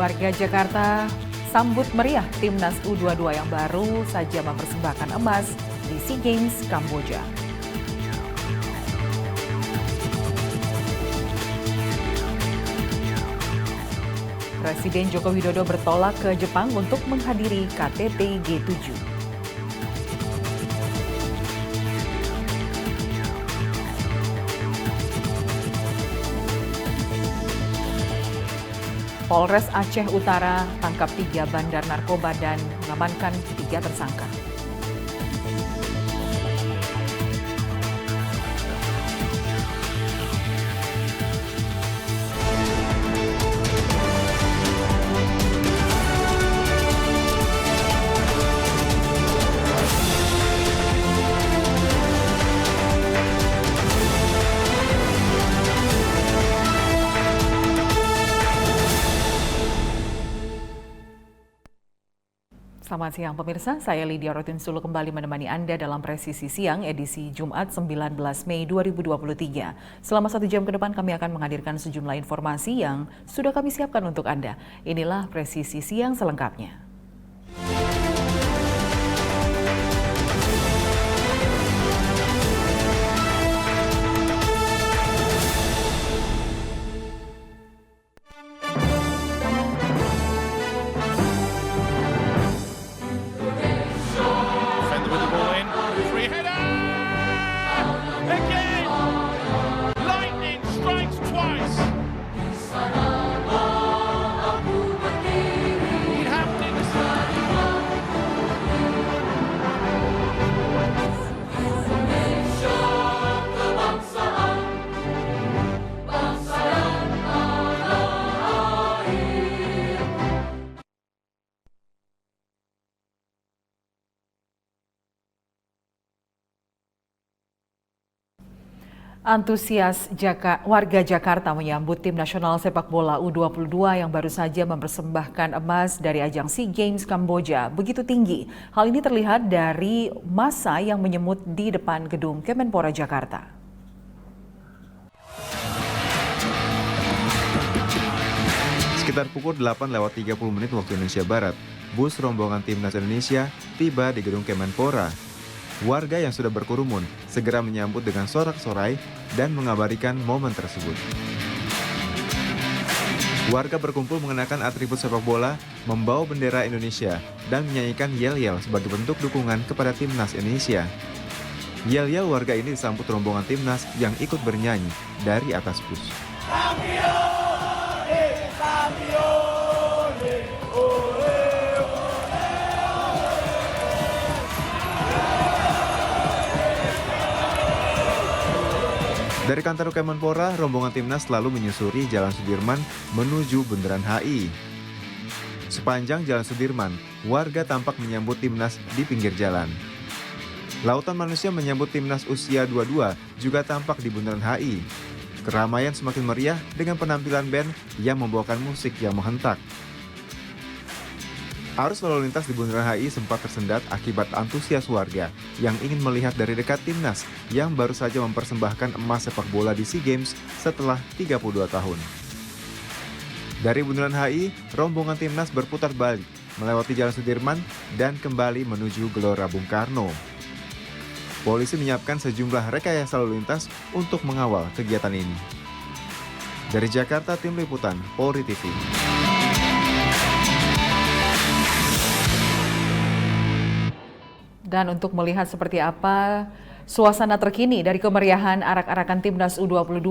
Warga Jakarta sambut meriah Timnas U22 yang baru saja mempersembahkan emas di SEA Games Kamboja. Presiden Joko Widodo bertolak ke Jepang untuk menghadiri KTT G7. Polres Aceh Utara tangkap 3 bandar narkoba dan mengamankan 3 tersangka. Selamat siang pemirsa, saya Lydia Rotinsulu kembali menemani Anda dalam Presisi Siang edisi Jumat 19 Mei 2023. Selama 1 jam ke depan kami akan menghadirkan sejumlah informasi yang sudah kami siapkan untuk Anda. Inilah Presisi Siang selengkapnya. Antusias warga Jakarta menyambut tim nasional sepak bola U22 yang baru saja mempersembahkan emas dari ajang SEA Games Kamboja begitu tinggi. Hal ini terlihat dari massa yang menyemut di depan gedung Kemenpora Jakarta. Sekitar pukul 8:30 waktu Indonesia Barat, bus rombongan timnas Indonesia tiba di gedung Kemenpora. Warga yang sudah berkerumun segera menyambut dengan sorak-sorai dan mengabadikan momen tersebut. Warga berkumpul mengenakan atribut sepak bola, membawa bendera Indonesia, dan menyanyikan yel-yel sebagai bentuk dukungan kepada timnas Indonesia. Yel-yel warga ini disambut rombongan timnas yang ikut bernyanyi dari atas bus. Dari kantor Kemenpora, rombongan timnas lalu menyusuri Jalan Sudirman menuju Bundaran HI. Sepanjang Jalan Sudirman, warga tampak menyambut timnas di pinggir jalan. Lautan manusia menyambut timnas usia 22 juga tampak di Bundaran HI. Keramaian semakin meriah dengan penampilan band yang membawakan musik yang menghentak. Arus lalu lintas di Bundaran HI sempat tersendat akibat antusias warga yang ingin melihat dari dekat timnas yang baru saja mempersembahkan emas sepak bola di SEA Games setelah 32 tahun. Dari Bundaran HI, rombongan timnas berputar balik melewati Jalan Sudirman dan kembali menuju Gelora Bung Karno. Polisi menyiapkan sejumlah rekayasa lalu lintas untuk mengawal kegiatan ini. Dari Jakarta, Tim Liputan Polri TV. Dan untuk melihat seperti apa suasana terkini dari kemeriahan arak-arakan Timnas U22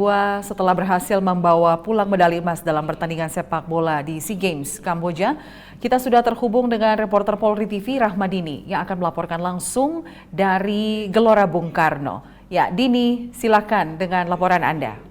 setelah berhasil membawa pulang medali emas dalam pertandingan sepak bola di SEA Games Kamboja, kita sudah terhubung dengan reporter Polri TV Rahmadini yang akan melaporkan langsung dari Gelora Bung Karno. Ya, Dini, silakan dengan laporan Anda.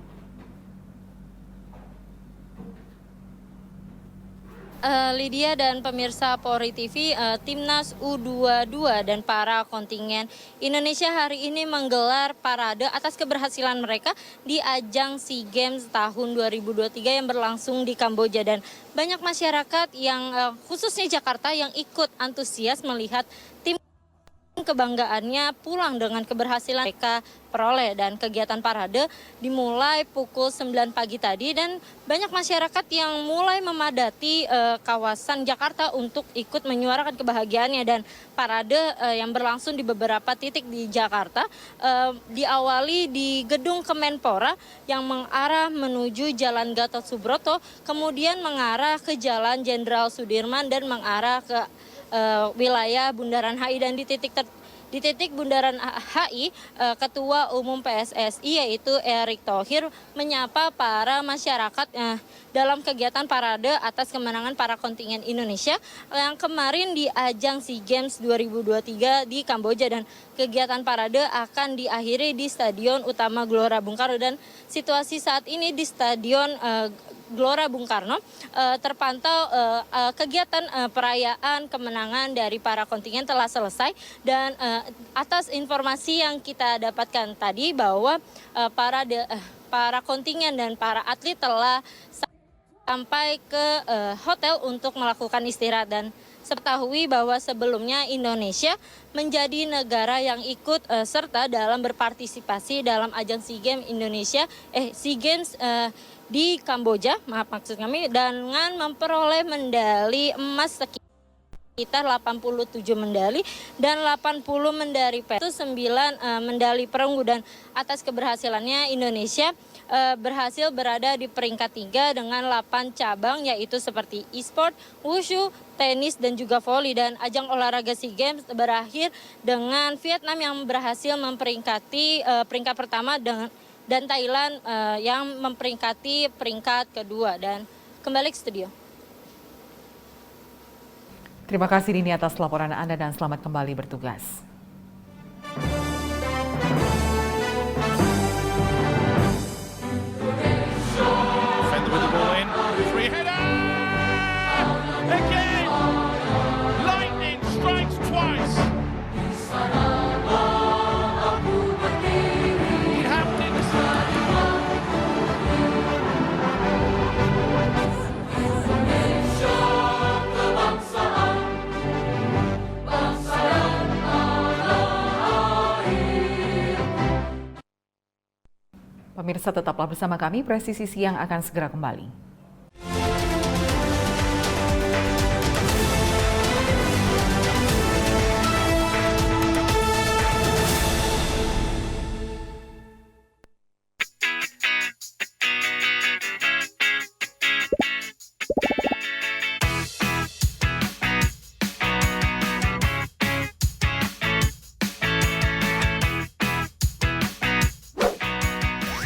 Lydia dan pemirsa Polri TV, Timnas U22 dan para kontingen Indonesia hari ini menggelar parade atas keberhasilan mereka di ajang SEA Games tahun 2023 yang berlangsung di Kamboja, dan banyak masyarakat yang khususnya Jakarta yang ikut antusias melihat tim kebanggaannya pulang dengan keberhasilan mereka peroleh, dan kegiatan parade dimulai pukul 9 pagi tadi dan banyak masyarakat yang mulai memadati kawasan Jakarta untuk ikut menyuarakan kebahagiaannya, dan parade yang berlangsung di beberapa titik di Jakarta diawali di gedung Kemenpora yang mengarah menuju Jalan Gatot Subroto, kemudian mengarah ke Jalan Jenderal Sudirman dan mengarah ke wilayah Bundaran HI, dan di titik Bundaran HI, Ketua Umum PSSI yaitu Erick Thohir menyapa para masyarakat dalam kegiatan parade atas kemenangan para kontingen Indonesia yang kemarin di ajang SEA Games 2023 di Kamboja, dan kegiatan parade akan diakhiri di Stadion Utama Gelora Bung Karno. Dan situasi saat ini di Stadion Gelora Bung Karno terpantau kegiatan perayaan kemenangan dari para kontingen telah selesai, dan atas informasi yang kita dapatkan tadi bahwa para kontingen dan para atlet telah sampai ke hotel untuk melakukan istirahat. Dan ketahui bahwa sebelumnya Indonesia menjadi negara yang ikut serta dalam berpartisipasi dalam ajang SEA Games di Kamboja, maksud kami, dengan memperoleh medali emas sekitar 87 medali dan 80 medali perak, itu 9 medali perunggu, dan atas keberhasilannya Indonesia berhasil berada di peringkat 3 dengan 8 cabang, yaitu seperti e-sport, wushu, tenis, dan juga voli. Dan ajang olahraga SEA Games berakhir dengan Vietnam yang berhasil memperingkati peringkat pertama dan Thailand yang memperingkati peringkat kedua. Dan kembali ke studio. Terima kasih Dini atas laporan Anda dan selamat kembali bertugas. Pemirsa, tetaplah bersama kami, Presisi Siang akan segera kembali.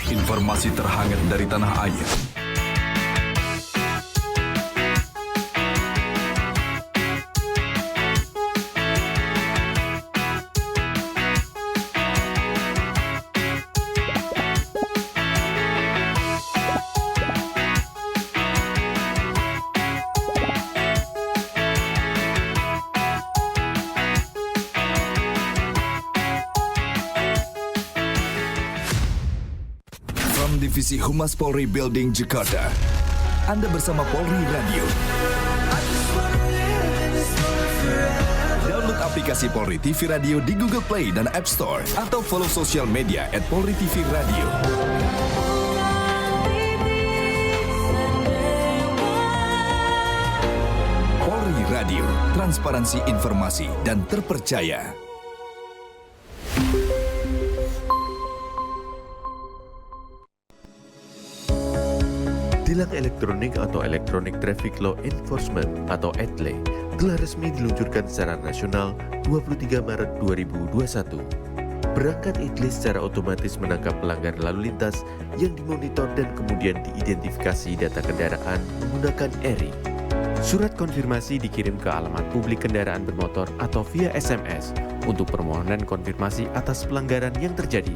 Informasi terhangat dari tanah air. Divisi Humas Polri Building Jakarta. Anda bersama Polri Radio. Download aplikasi Polri TV Radio di Google Play dan App Store atau follow sosial media @PolriTVRadio. Polri Radio, transparansi informasi dan terpercaya. Tilang elektronik atau Electronic Traffic Law Enforcement atau ETLE telah resmi diluncurkan secara nasional 23 Maret 2021. Perangkat ETLE secara otomatis menangkap pelanggar lalu lintas yang dimonitor dan kemudian diidentifikasi data kendaraan menggunakan ERI. Surat konfirmasi dikirim ke alamat publik kendaraan bermotor atau via SMS untuk permohonan konfirmasi atas pelanggaran yang terjadi.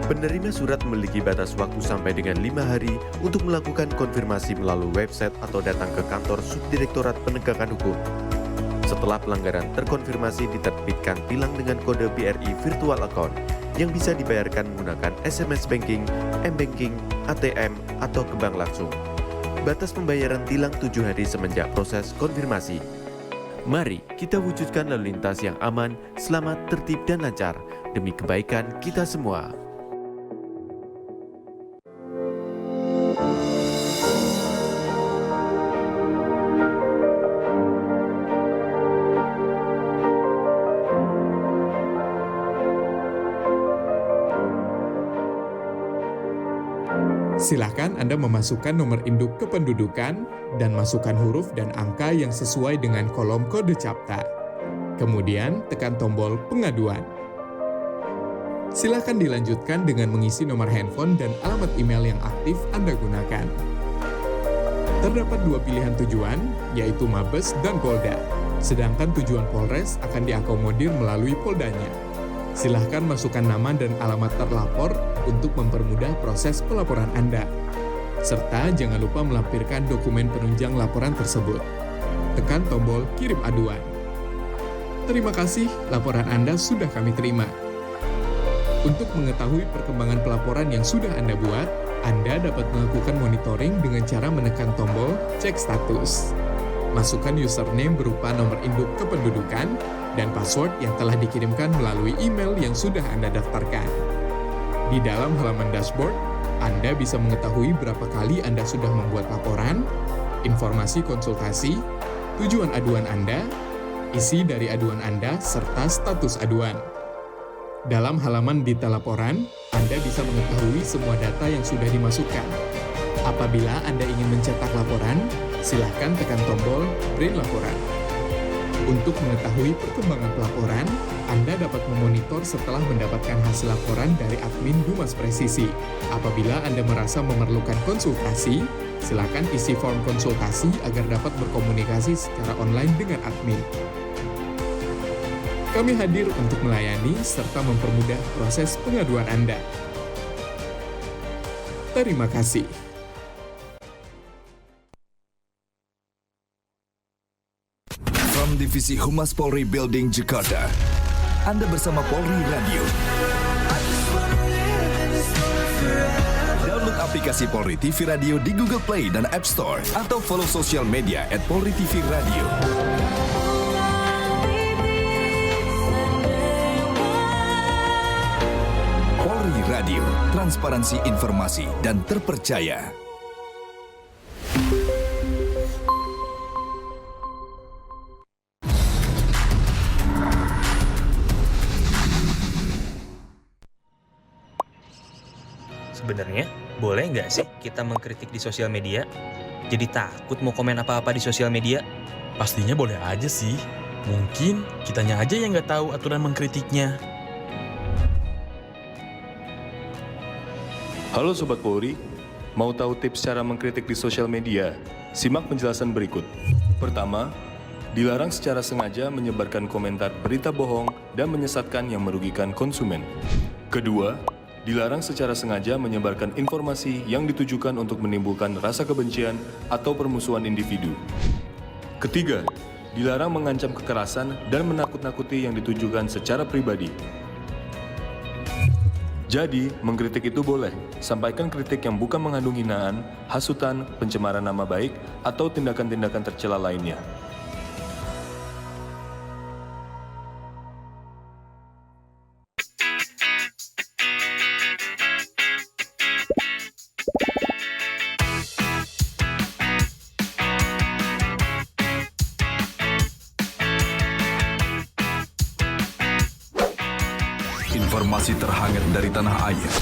Penerima surat memiliki batas waktu sampai dengan 5 hari untuk melakukan konfirmasi melalui website atau datang ke kantor Subdirektorat Penegakan Hukum. Setelah pelanggaran terkonfirmasi, diterbitkan tilang dengan kode BRI Virtual Account yang bisa dibayarkan menggunakan SMS Banking, M-Banking, ATM, atau ke bank langsung. Batas pembayaran tilang 7 hari semenjak proses konfirmasi. Mari kita wujudkan lalu lintas yang aman, selamat, tertib, dan lancar demi kebaikan kita semua. Silakan Anda memasukkan nomor induk kependudukan dan masukkan huruf dan angka yang sesuai dengan kolom kode CAPTA. Kemudian tekan tombol pengaduan. Silakan dilanjutkan dengan mengisi nomor handphone dan alamat email yang aktif Anda gunakan. Terdapat dua pilihan tujuan, yaitu Mabes dan Polda. Sedangkan tujuan Polres akan diakomodir melalui Poldanya. Silahkan masukkan nama dan alamat terlapor untuk mempermudah proses pelaporan Anda. Serta jangan lupa melampirkan dokumen penunjang laporan tersebut. Tekan tombol kirim aduan. Terima kasih, laporan Anda sudah kami terima. Untuk mengetahui perkembangan pelaporan yang sudah Anda buat, Anda dapat melakukan monitoring dengan cara menekan tombol cek status. Masukkan username berupa nomor induk kependudukan dan password yang telah dikirimkan melalui email yang sudah Anda daftarkan. Di dalam halaman dashboard, Anda bisa mengetahui berapa kali Anda sudah membuat laporan, informasi konsultasi, tujuan aduan Anda, isi dari aduan Anda, serta status aduan. Dalam halaman detail laporan, Anda bisa mengetahui semua data yang sudah dimasukkan. Apabila Anda ingin mencetak laporan, silakan tekan tombol print laporan. Untuk mengetahui perkembangan pelaporan, Anda dapat memonitor setelah mendapatkan hasil laporan dari admin Humas Presisi. Apabila Anda merasa memerlukan konsultasi, silakan isi form konsultasi agar dapat berkomunikasi secara online dengan admin. Kami hadir untuk melayani serta mempermudah proses pengaduan Anda. Terima kasih. From Divisi Humas Polri Building Jakarta, Anda bersama Polri Radio. Download aplikasi Polri TV Radio di Google Play dan App Store atau follow sosial media @Polri TV Radio. Polri Radio, transparansi informasi dan terpercaya. Sebenarnya, boleh nggak sih kita mengkritik di sosial media? Jadi takut mau komen apa-apa di sosial media? Pastinya boleh aja sih. Mungkin kitanya aja yang nggak tahu aturan mengkritiknya. Halo Sobat Polri, mau tahu tips cara mengkritik di sosial media? Simak penjelasan berikut. Pertama, dilarang secara sengaja menyebarkan komentar berita bohong dan menyesatkan yang merugikan konsumen. Kedua, dilarang secara sengaja menyebarkan informasi yang ditujukan untuk menimbulkan rasa kebencian atau permusuhan individu. Ketiga, dilarang mengancam kekerasan dan menakut-nakuti yang ditujukan secara pribadi. Jadi, mengkritik itu boleh, sampaikan kritik yang bukan mengandung hinaan, hasutan, pencemaran nama baik, atau tindakan-tindakan tercela lainnya. Informasi terhangat dari tanah air.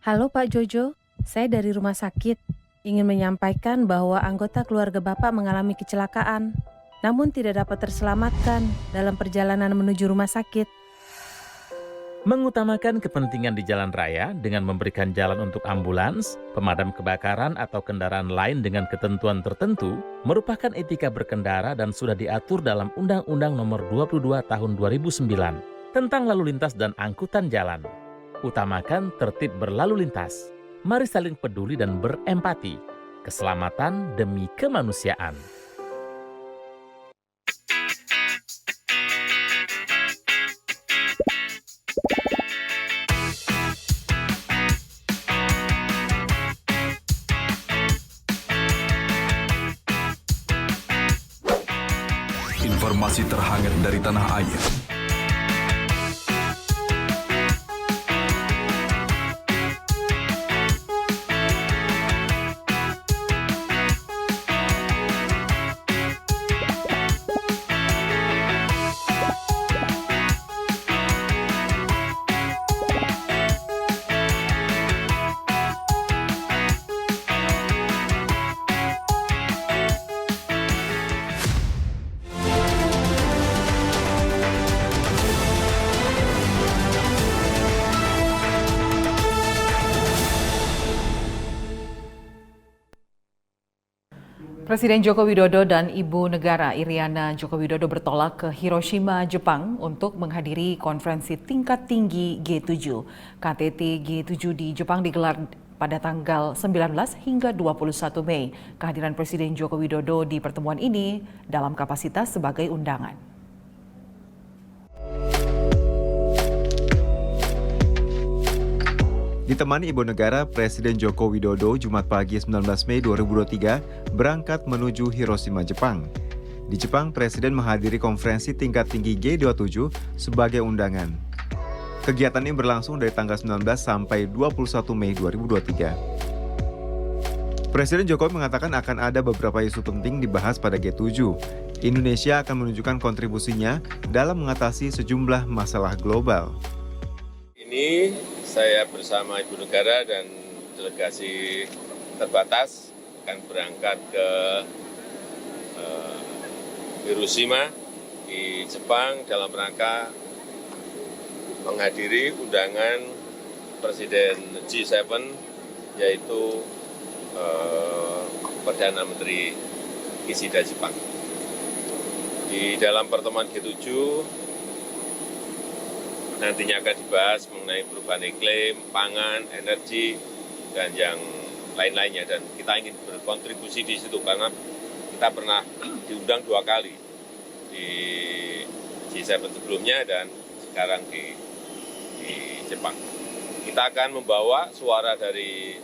Halo Pak Jojo, saya dari rumah sakit. Ingin menyampaikan bahwa anggota keluarga Bapak mengalami kecelakaan, namun tidak dapat terselamatkan dalam perjalanan menuju rumah sakit. Mengutamakan kepentingan di jalan raya dengan memberikan jalan untuk ambulans, pemadam kebakaran atau kendaraan lain dengan ketentuan tertentu merupakan etika berkendara dan sudah diatur dalam Undang-Undang Nomor 22 Tahun 2009 tentang lalu lintas dan angkutan jalan. Utamakan tertib berlalu lintas. Mari saling peduli dan berempati. Keselamatan demi kemanusiaan. Informasi terhangat dari tanah air. Presiden Joko Widodo dan Ibu Negara Iriana Joko Widodo bertolak ke Hiroshima, Jepang untuk menghadiri konferensi tingkat tinggi G7. KTT G7 di Jepang digelar pada tanggal 19 hingga 21 Mei. Kehadiran Presiden Joko Widodo di pertemuan ini dalam kapasitas sebagai undangan. Ditemani Ibu Negara, Presiden Joko Widodo Jumat pagi 19 Mei 2023 berangkat menuju Hiroshima, Jepang. Di Jepang, Presiden menghadiri konferensi tingkat tinggi G27 sebagai undangan. Kegiatan ini berlangsung dari tanggal 19 sampai 21 Mei 2023. Presiden Jokowi mengatakan akan ada beberapa isu penting dibahas pada G7. Indonesia akan menunjukkan kontribusinya dalam mengatasi sejumlah masalah global. Ini saya bersama Ibu Negara dan delegasi terbatas akan berangkat ke Hiroshima di Jepang dalam rangka menghadiri undangan Presiden G7 yaitu Perdana Menteri Kishida Jepang. Di dalam pertemuan G7 nantinya akan dibahas mengenai perubahan iklim, pangan, energi, dan yang lain-lainnya. Dan kita ingin berkontribusi di situ karena kita pernah diundang 2 kali di G7 sebelumnya dan sekarang di Jepang. Kita akan membawa suara dari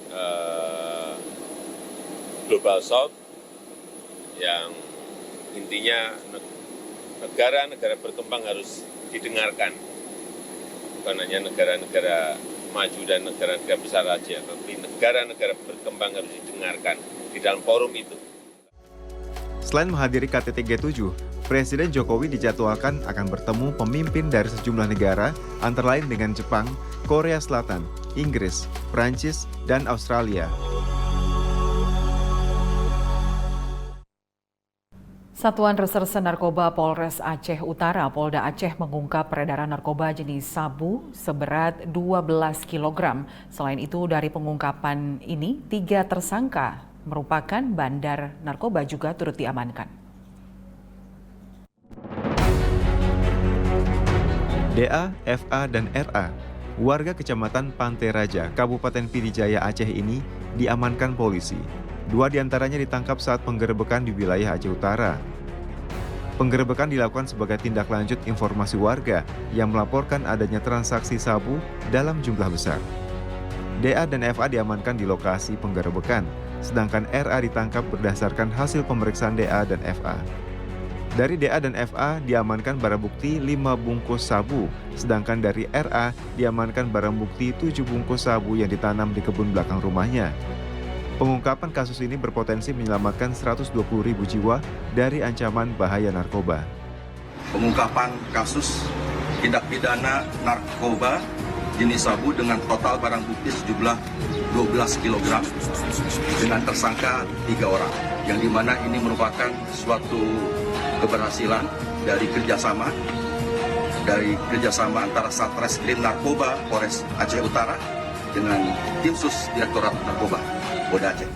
Global South yang intinya negara-negara berkembang harus didengarkan. Bukan hanya negara-negara maju dan negara-negara besar saja, tapi negara-negara berkembang harus didengarkan di dalam forum itu. Selain menghadiri KTT G7, Presiden Jokowi dijadwalkan akan bertemu pemimpin dari sejumlah negara, antara lain dengan Jepang, Korea Selatan, Inggris, Prancis, dan Australia. Satuan Reserse Narkoba Polres Aceh Utara, Polda Aceh mengungkap peredaran narkoba jenis sabu seberat 12 kg. Selain itu, dari pengungkapan ini, 3 tersangka merupakan bandar narkoba juga turut diamankan. DA, FA, dan RA, warga Kecamatan Pantai Raja, Kabupaten Pidijaya Aceh ini diamankan polisi. 2 diantaranya ditangkap saat penggerebekan di wilayah Aceh Utara. Penggerebekan dilakukan sebagai tindak lanjut informasi warga yang melaporkan adanya transaksi sabu dalam jumlah besar. DA dan FA diamankan di lokasi penggerebekan, sedangkan RA ditangkap berdasarkan hasil pemeriksaan DA dan FA. Dari DA dan FA diamankan barang bukti 5 bungkus sabu, sedangkan dari RA diamankan barang bukti 7 bungkus sabu yang ditanam di kebun belakang rumahnya. Pengungkapan kasus ini berpotensi menyelamatkan 120.000 jiwa dari ancaman bahaya narkoba. Pengungkapan kasus tindak pidana narkoba jenis sabu dengan total barang bukti sejumlah 12 kg dengan tersangka 3 orang. Yang dimana ini merupakan suatu keberhasilan dari kerjasama antara Satreskrim Narkoba Polres Aceh Utara dengan tim sus Direktorat Narkoba Polda Aceh.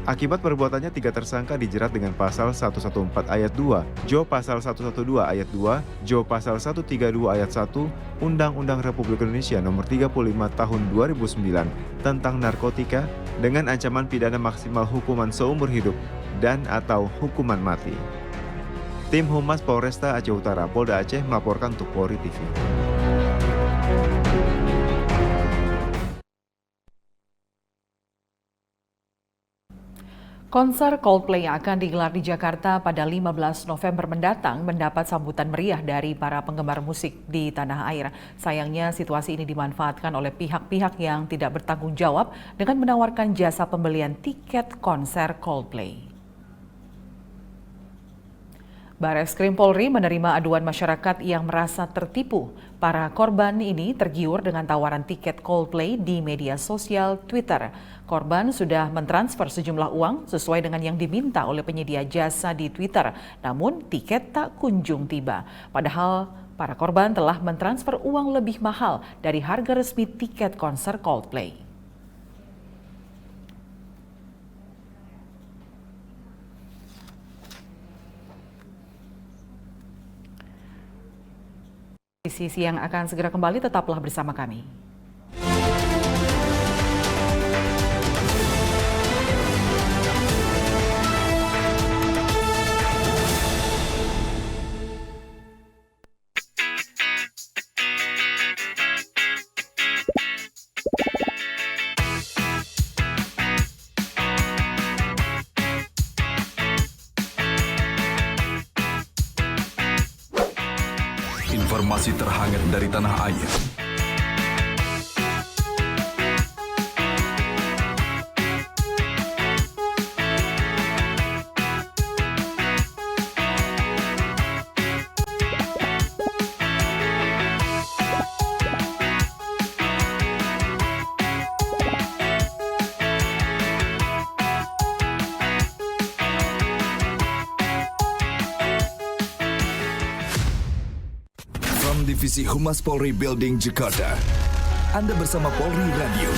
Akibat perbuatannya, 3 tersangka dijerat dengan pasal 114 ayat 2, Jo pasal 112 ayat 2, Jo pasal 132 ayat 1, Undang-Undang Republik Indonesia Nomor 35 Tahun 2009 tentang narkotika dengan ancaman pidana maksimal hukuman seumur hidup dan atau hukuman mati. Tim Humas Polresta Aceh Utara Polda Aceh melaporkan untuk Polri TV. Konser Coldplay yang akan digelar di Jakarta pada 15 November mendatang mendapat sambutan meriah dari para penggemar musik di tanah air. Sayangnya situasi ini dimanfaatkan oleh pihak-pihak yang tidak bertanggung jawab dengan menawarkan jasa pembelian tiket konser Coldplay. Bareskrim Polri menerima aduan masyarakat yang merasa tertipu. Para korban ini tergiur dengan tawaran tiket Coldplay di media sosial Twitter. Korban sudah mentransfer sejumlah uang sesuai dengan yang diminta oleh penyedia jasa di Twitter, namun tiket tak kunjung tiba. Padahal para korban telah mentransfer uang lebih mahal dari harga resmi tiket konser Coldplay. Sisi yang akan segera kembali, tetaplah bersama kami. Informasi terhangat dari tanah air. Divisi Humas Polri Building Jakarta. Anda bersama Polri Radio.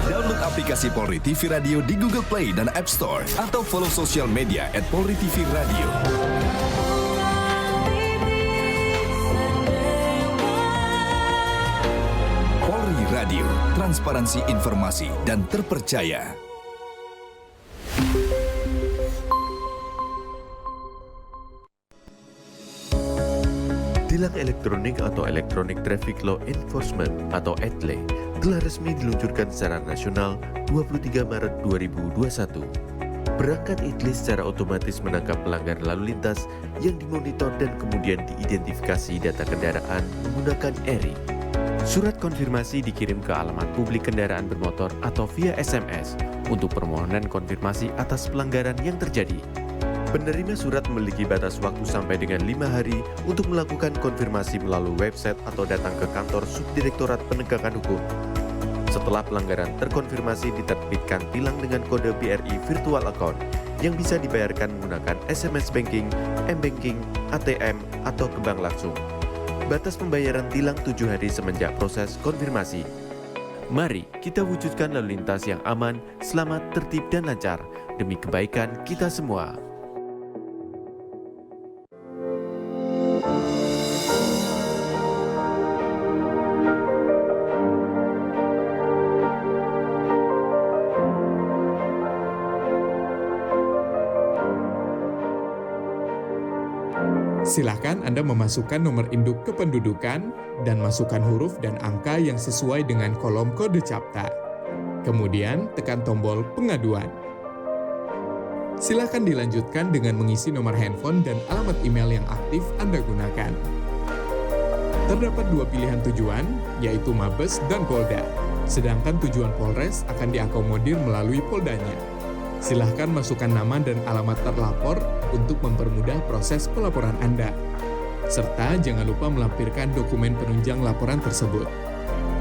Download aplikasi Polri TV Radio di Google Play dan App Store atau follow sosial media @PolriTVRadio. Polri Radio, transparansi informasi dan terpercaya. Tilang elektronik atau Electronic Traffic Law Enforcement atau ETLE telah resmi diluncurkan secara nasional 23 Maret 2021. Perangkat ETLE secara otomatis menangkap pelanggar lalu lintas yang dimonitor dan kemudian diidentifikasi data kendaraan menggunakan ERI. Surat konfirmasi dikirim ke alamat publik kendaraan bermotor atau via SMS untuk permohonan konfirmasi atas pelanggaran yang terjadi. Penerima surat memiliki batas waktu sampai dengan 5 hari untuk melakukan konfirmasi melalui website atau datang ke kantor Subdirektorat Penegakan Hukum. Setelah pelanggaran terkonfirmasi, diterbitkan tilang dengan kode BRI Virtual Account yang bisa dibayarkan menggunakan SMS Banking, M-Banking, ATM, atau ke bank langsung. Batas pembayaran tilang 7 hari semenjak proses konfirmasi. Mari kita wujudkan lalu lintas yang aman, selamat, tertib, dan lancar demi kebaikan kita semua. Silakan Anda memasukkan nomor induk kependudukan dan masukkan huruf dan angka yang sesuai dengan kolom kode CAPTA. Kemudian tekan tombol pengaduan. Silakan dilanjutkan dengan mengisi nomor handphone dan alamat email yang aktif Anda gunakan. Terdapat 2 pilihan tujuan, yaitu Mabes dan Polda. Sedangkan tujuan Polres akan diakomodir melalui Poldanya. Silahkan masukkan nama dan alamat terlapor untuk mempermudah proses pelaporan Anda. serta jangan lupa melampirkan dokumen penunjang laporan tersebut.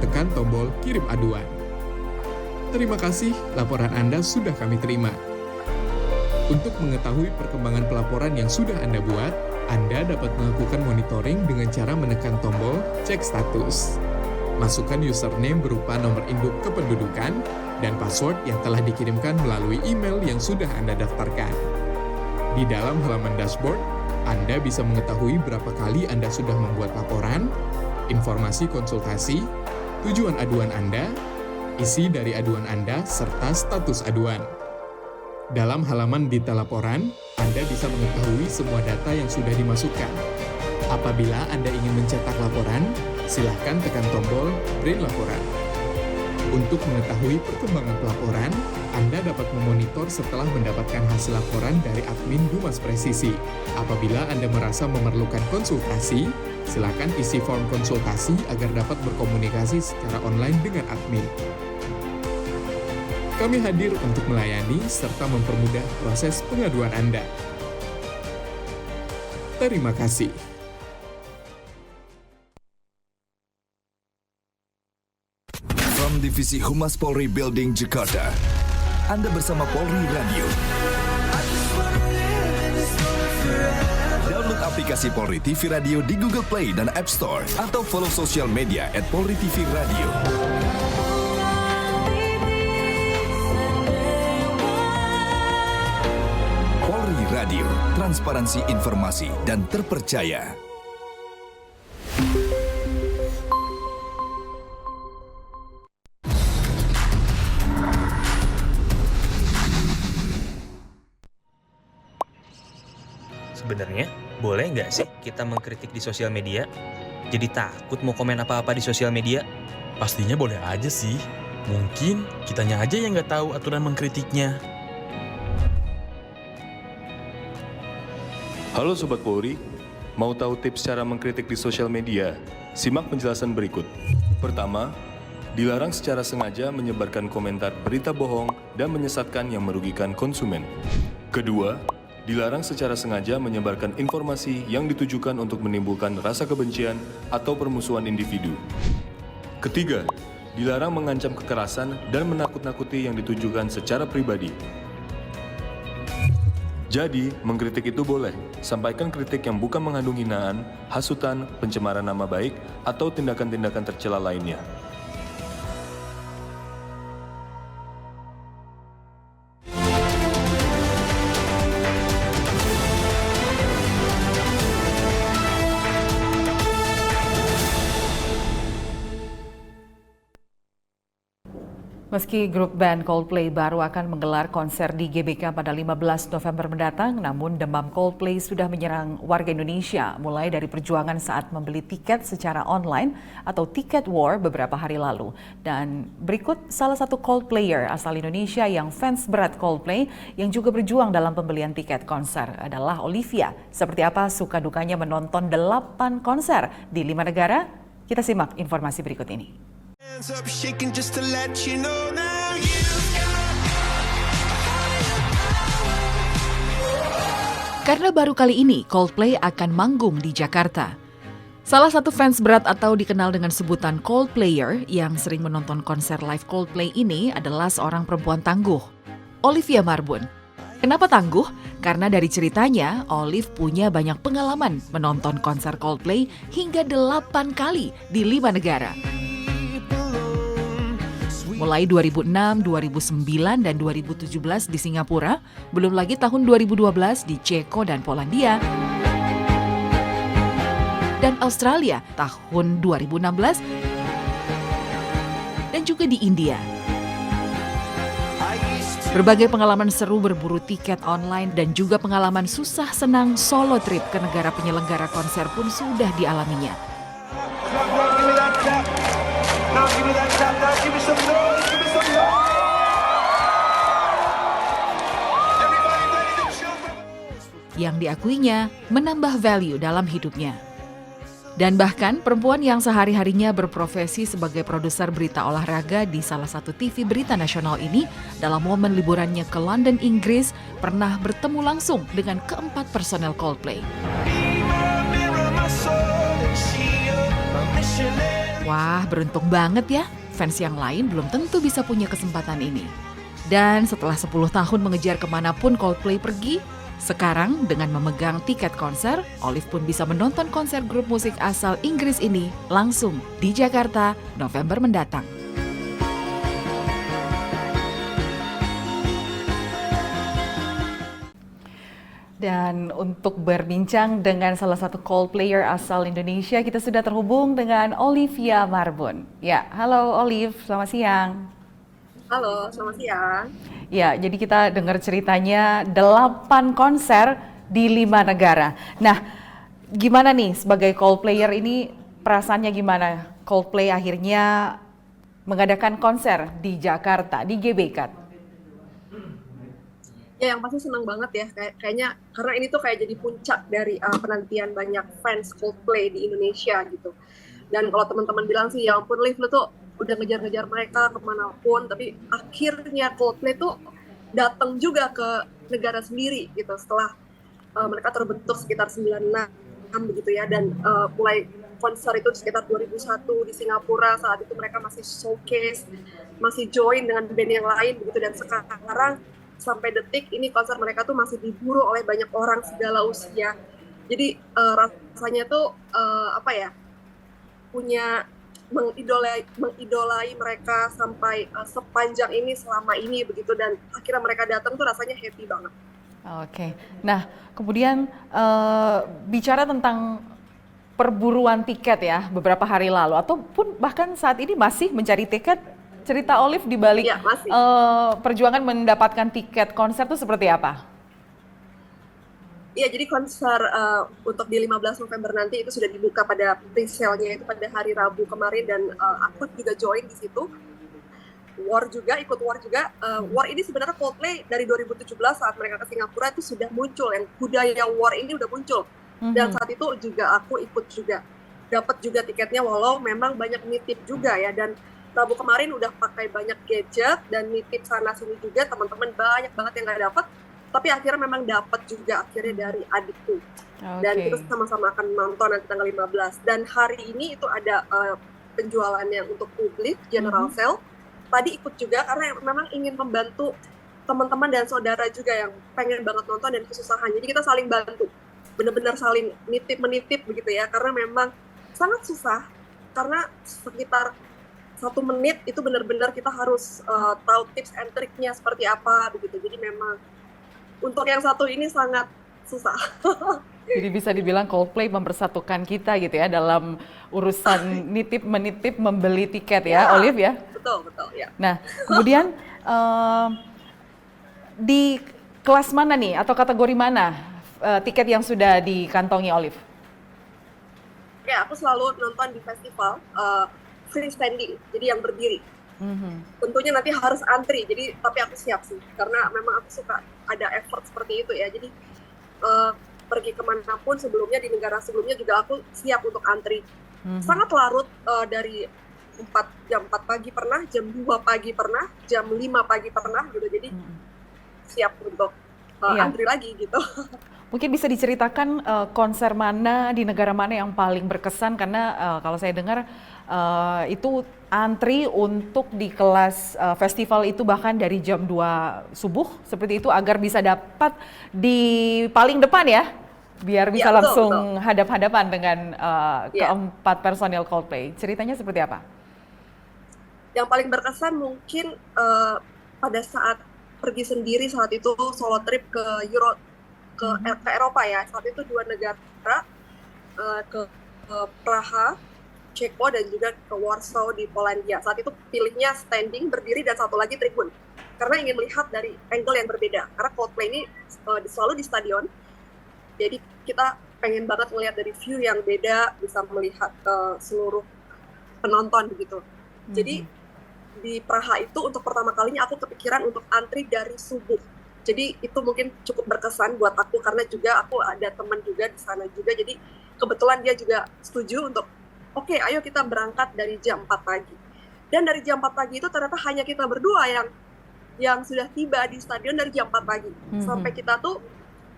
Tekan tombol kirim aduan. Terima kasih, laporan Anda sudah kami terima. Untuk mengetahui perkembangan pelaporan yang sudah Anda buat, Anda dapat melakukan monitoring dengan cara menekan tombol cek status. Masukkan username berupa nomor induk kependudukan dan password yang telah dikirimkan melalui email yang sudah Anda daftarkan. Di dalam halaman dashboard, Anda bisa mengetahui berapa kali Anda sudah membuat laporan, informasi konsultasi, tujuan aduan Anda, isi dari aduan Anda, serta status aduan. Dalam halaman detail laporan, Anda bisa mengetahui semua data yang sudah dimasukkan. Apabila Anda ingin mencetak laporan, silakan tekan tombol print laporan. Untuk mengetahui perkembangan pelaporan, Anda dapat memonitor setelah mendapatkan hasil laporan dari admin Dumas Presisi. Apabila Anda merasa memerlukan konsultasi, silakan isi form konsultasi agar dapat berkomunikasi secara online dengan admin. Kami hadir untuk melayani serta mempermudah proses pengaduan Anda. Terima kasih. From Divisi Humas Polri Building Jakarta, Anda bersama Polri Radio. Download aplikasi Polri TV Radio di Google Play dan App Store atau follow sosial media @PolriTVRadio. Polri Radio, transparansi informasi dan terpercaya. Sebenarnya, boleh nggak sih kita mengkritik di sosial media? Jadi takut mau komen apa-apa di sosial media? Pastinya boleh aja sih. Mungkin kitanya aja yang nggak tahu aturan mengkritiknya. Halo Sobat Polri, mau tahu tips cara mengkritik di sosial media? Simak penjelasan berikut. Pertama, dilarang secara sengaja menyebarkan komentar berita bohong dan menyesatkan yang merugikan konsumen. Kedua, dilarang secara sengaja menyebarkan informasi yang ditujukan untuk menimbulkan rasa kebencian atau permusuhan individu. Ketiga, dilarang mengancam kekerasan dan menakut-nakuti yang ditujukan secara pribadi. Jadi, mengkritik itu boleh. Sampaikan kritik yang bukan mengandung hinaan, hasutan, pencemaran nama baik, atau tindakan-tindakan tercela lainnya. Meski grup band Coldplay baru akan menggelar konser di GBK pada 15 November mendatang, namun demam Coldplay sudah menyerang warga Indonesia mulai dari perjuangan saat membeli tiket secara online atau tiket war beberapa hari lalu. Dan berikut salah satu Coldplayer asal Indonesia yang fans berat Coldplay yang juga berjuang dalam pembelian tiket konser adalah Olivia. Seperti apa suka dukanya menonton 8 konser di 5 negara? Kita simak informasi berikut ini. Karena baru kali ini Coldplay akan manggung di Jakarta. Salah satu fans berat atau dikenal dengan sebutan Coldplayer yang sering menonton konser live Coldplay ini adalah seorang perempuan tangguh, Olivia Marbun. Kenapa tangguh? Karena dari ceritanya, Olive punya banyak pengalaman menonton konser Coldplay hingga 8 kali di 5 negara. Mulai 2006, 2009, dan 2017 di Singapura, belum lagi tahun 2012 di Ceko dan Polandia, dan Australia tahun 2016, dan juga di India. Berbagai pengalaman seru berburu tiket online dan juga pengalaman susah senang solo trip ke negara penyelenggara konser pun sudah dialaminya. Yang diakuinya menambah value dalam hidupnya. Dan bahkan perempuan yang sehari-harinya berprofesi sebagai produser berita olahraga di salah satu TV berita nasional ini dalam momen liburannya ke London, Inggris pernah bertemu langsung dengan keempat personel Coldplay. Wah, beruntung banget ya. Fans yang lain belum tentu bisa punya kesempatan ini. Dan setelah 10 tahun mengejar kemanapun Coldplay pergi, sekarang dengan memegang tiket konser, Olive pun bisa menonton konser grup musik asal Inggris ini langsung di Jakarta November mendatang. Dan untuk berbincang dengan salah satu Coldplayer asal Indonesia, kita sudah terhubung dengan Olivia Marbun. Ya, halo Olive, selamat siang. Halo, selamat siang. Ya, jadi kita dengar ceritanya 8 konser di 5 negara. Nah, gimana nih sebagai Coldplayer ini, perasaannya gimana? Coldplay akhirnya mengadakan konser di Jakarta, di GBK. Ya, yang pasti senang banget ya, kayaknya karena ini tuh kayak jadi puncak dari penantian banyak fans Coldplay di Indonesia gitu. Dan kalau teman-teman bilang sih, ya ampun Liv, lu tuh udah ngejar-ngejar mereka kemanapun, tapi akhirnya Coldplay tuh datang juga ke negara sendiri gitu setelah mereka terbentuk sekitar 96 begitu ya, dan mulai konser itu sekitar 2001 di Singapura. Saat itu mereka masih showcase, masih join dengan band yang lain begitu, dan sekarang sampai detik ini konser mereka tuh masih diburu oleh banyak orang segala usia. Jadi rasanya tuh apa ya, punya mengidolai mereka sampai sepanjang ini, selama ini begitu, dan akhirnya mereka datang tuh rasanya happy banget. Oke, nah kemudian bicara tentang perburuan tiket ya beberapa hari lalu, ataupun bahkan saat ini masih mencari tiket, cerita Olive di balik ya, perjuangan mendapatkan tiket konser itu seperti apa? Iya, jadi konser untuk di 15 November nanti itu sudah dibuka pada pre-sale-nya itu pada hari Rabu kemarin, dan aku juga join di situ. War juga. War ini sebenarnya Coldplay dari 2017 saat mereka ke Singapura itu sudah muncul, yang budaya War ini udah muncul. Dan saat itu juga aku ikut juga, dapat juga tiketnya walau memang banyak nitip juga ya. Dan Rabu kemarin udah pakai banyak gadget dan nitip sana sini juga, teman-teman banyak banget yang nggak dapat, tapi akhirnya memang dapat juga akhirnya dari adikku. Dan kita sama-sama akan nonton nanti tanggal 15. Dan hari ini itu ada penjualannya untuk publik, general sale. Tadi ikut juga karena memang ingin membantu teman-teman dan saudara juga yang pengen banget nonton dan kesusahan. Jadi kita saling bantu, benar-benar saling nitip-menitip begitu ya, karena memang sangat susah, karena sekitar 1 menit itu benar-benar kita harus tahu tips and triknya seperti apa begitu. Jadi memang untuk yang satu ini sangat susah. Jadi bisa dibilang Coldplay mempersatukan kita gitu ya dalam urusan nitip-menitip membeli tiket ya, Olive ya? Betul ya. Nah, kemudian di kelas mana nih atau kategori mana tiket yang sudah dikantongi Olive? Ya, aku selalu nonton di festival freestanding, jadi yang berdiri. Tentunya nanti harus antri, jadi tapi aku siap sih, karena memang aku suka ada effort seperti itu ya. Jadi pergi kemanapun sebelumnya, di negara sebelumnya juga aku siap untuk antri. Sangat larut, dari jam 4 pagi pernah, jam 2 pagi pernah, jam 5 pagi pernah gitu. Jadi siap untuk antri lagi gitu. Mungkin bisa diceritakan konser mana di negara mana yang paling berkesan, karena kalau saya dengar itu antri untuk di kelas festival itu bahkan dari jam 2 subuh seperti itu agar bisa dapat di paling depan ya, biar bisa langsung hadap-hadapan dengan keempat personil Coldplay. Ceritanya seperti apa? Yang paling berkesan mungkin pada saat pergi sendiri, saat itu solo trip ke Eropa ya. Saat itu 2 negara, ke Praha, Ceko, dan juga ke Warsaw di Polandia. Saat itu pilihnya standing, berdiri, dan satu lagi tribun. Karena ingin melihat dari angle yang berbeda. Karena Coldplay ini selalu di stadion. Jadi kita pengen banget melihat dari view yang beda, bisa melihat seluruh penonton begitu. Jadi di Praha itu untuk pertama kalinya aku kepikiran untuk antri dari subuh. Jadi itu mungkin cukup berkesan buat aku, karena juga aku ada teman juga di sana juga. Jadi kebetulan dia juga setuju untuk oke, ayo kita berangkat dari jam 4 pagi. Dan dari jam 4 pagi itu ternyata hanya kita berdua yang sudah tiba di stadion dari jam 4 pagi. Sampai kita tuh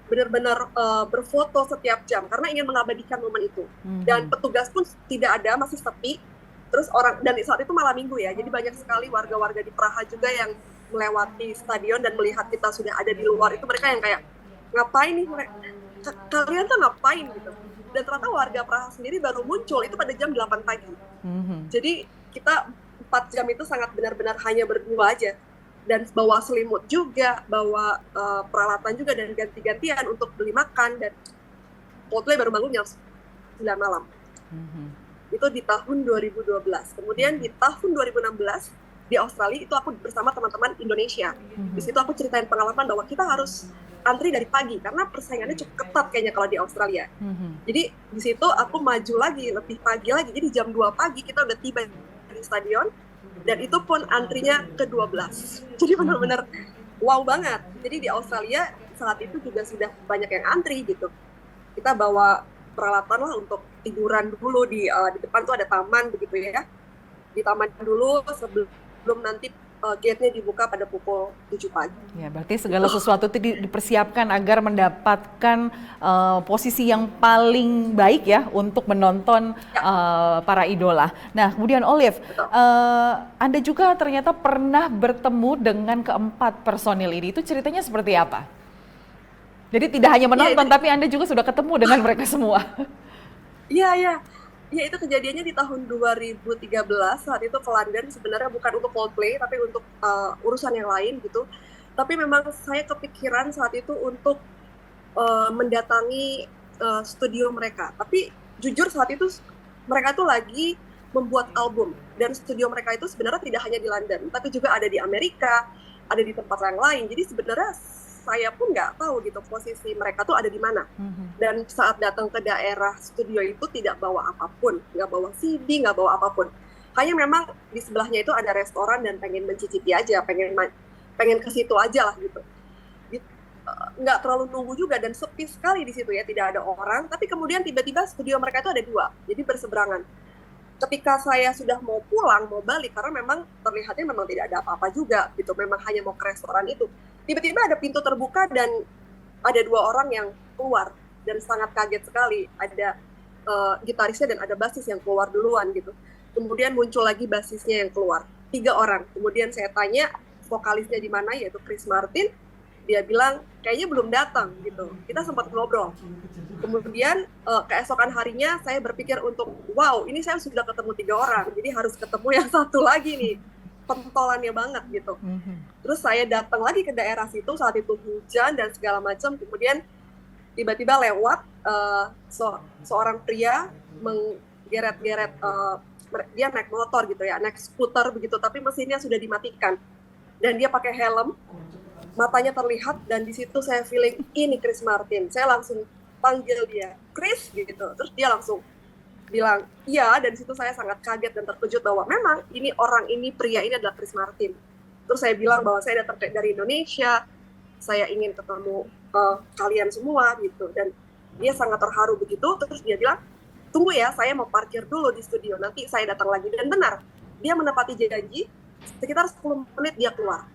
benar-benar berfoto setiap jam karena ingin mengabadikan momen itu. Dan petugas pun tidak ada, masih sepi. Terus dan saat itu malam minggu ya, jadi banyak sekali warga-warga di Praha juga yang melewati stadion dan melihat kita sudah ada di luar. Itu mereka yang kayak, ngapain nih kalian tuh ngapain gitu. Dan ternyata warga Praha sendiri baru muncul itu pada jam 8 pagi. Jadi kita 4 jam itu sangat benar-benar hanya berdua aja. Dan bawa selimut juga, bawa peralatan juga, dan ganti-gantian untuk beli makan. Dan Coldplay baru bangun jam 9 malam. Itu di tahun 2012. Kemudian di tahun 2016 di Australia itu aku bersama teman-teman Indonesia. Di situ aku ceritain pengalaman bahwa kita harus antri dari pagi karena persaingannya cukup ketat kayaknya kalau di Australia. Jadi di situ aku maju lagi, lebih pagi lagi. Jadi jam 2 pagi kita udah tiba di stadion dan itu pun antrinya ke-12. Jadi benar-benar wow banget. Jadi di Australia saat itu juga sudah banyak yang antri gitu. Kita bawa peralatan lah untuk tiduran dulu di depan tuh ada taman begitu ya. Di taman dulu sebelum nanti gate-nya dibuka pada pukul 7 pagi. Ya, berarti segala sesuatu itu dipersiapkan agar mendapatkan posisi yang paling baik ya untuk menonton para idola. Nah, kemudian Olive, Anda juga ternyata pernah bertemu dengan keempat personil ini. Itu ceritanya seperti apa? Jadi tidak hanya menonton, tapi Anda juga sudah ketemu dengan mereka semua. Iya. Ya itu kejadiannya di tahun 2013, saat itu ke London, sebenarnya bukan untuk Coldplay, tapi untuk urusan yang lain gitu. Tapi memang saya kepikiran saat itu untuk mendatangi studio mereka. Tapi jujur saat itu mereka tuh lagi membuat album. Dan studio mereka itu sebenarnya tidak hanya di London, tapi juga ada di Amerika, ada di tempat yang lain. Jadi sebenarnya saya pun nggak tahu gitu posisi mereka tuh ada di mana. Dan saat datang ke daerah studio itu tidak bawa apapun, nggak bawa CD, nggak bawa apapun. Hanya memang di sebelahnya itu ada restoran dan pengen mencicipi aja, pengen ke situ aja lah gitu. Nggak terlalu nunggu juga dan sepi sekali di situ ya, tidak ada orang. Tapi kemudian tiba-tiba studio mereka itu ada 2, jadi berseberangan. Ketika saya sudah mau pulang, mau balik, karena memang terlihatnya memang tidak ada apa-apa juga gitu, memang hanya mau ke restoran itu. Tiba-tiba ada pintu terbuka dan ada 2 orang yang keluar dan sangat kaget sekali. Ada gitarisnya dan ada basis yang keluar duluan gitu. Kemudian muncul lagi basisnya yang keluar. 3 orang. Kemudian saya tanya vokalisnya di mana, yaitu Chris Martin. Dia bilang kayaknya belum datang gitu. Kita sempat ngobrol. Kemudian keesokan harinya saya berpikir untuk wow, ini saya sudah ketemu 3 orang. Jadi harus ketemu yang satu lagi nih. Pentolannya banget gitu. Terus saya datang lagi ke daerah situ, saat itu hujan dan segala macam. Kemudian tiba-tiba lewat seorang pria menggeret-geret, dia naik motor gitu ya, naik skuter begitu, tapi mesinnya sudah dimatikan. Dan dia pakai helm, matanya terlihat, dan di situ saya feeling ini Chris Martin. Saya langsung panggil dia, Chris gitu. Terus dia langsung bilang iya, dan di situ saya sangat kaget dan terkejut bahwa memang pria ini adalah Chris Martin. Terus saya bilang bahwa saya datang dari Indonesia, saya ingin ketemu kalian semua gitu, dan dia sangat terharu begitu. Terus dia bilang tunggu ya, saya mau parkir dulu di studio, nanti saya datang lagi. Dan benar, dia menepati janji. Sekitar 10 menit dia keluar,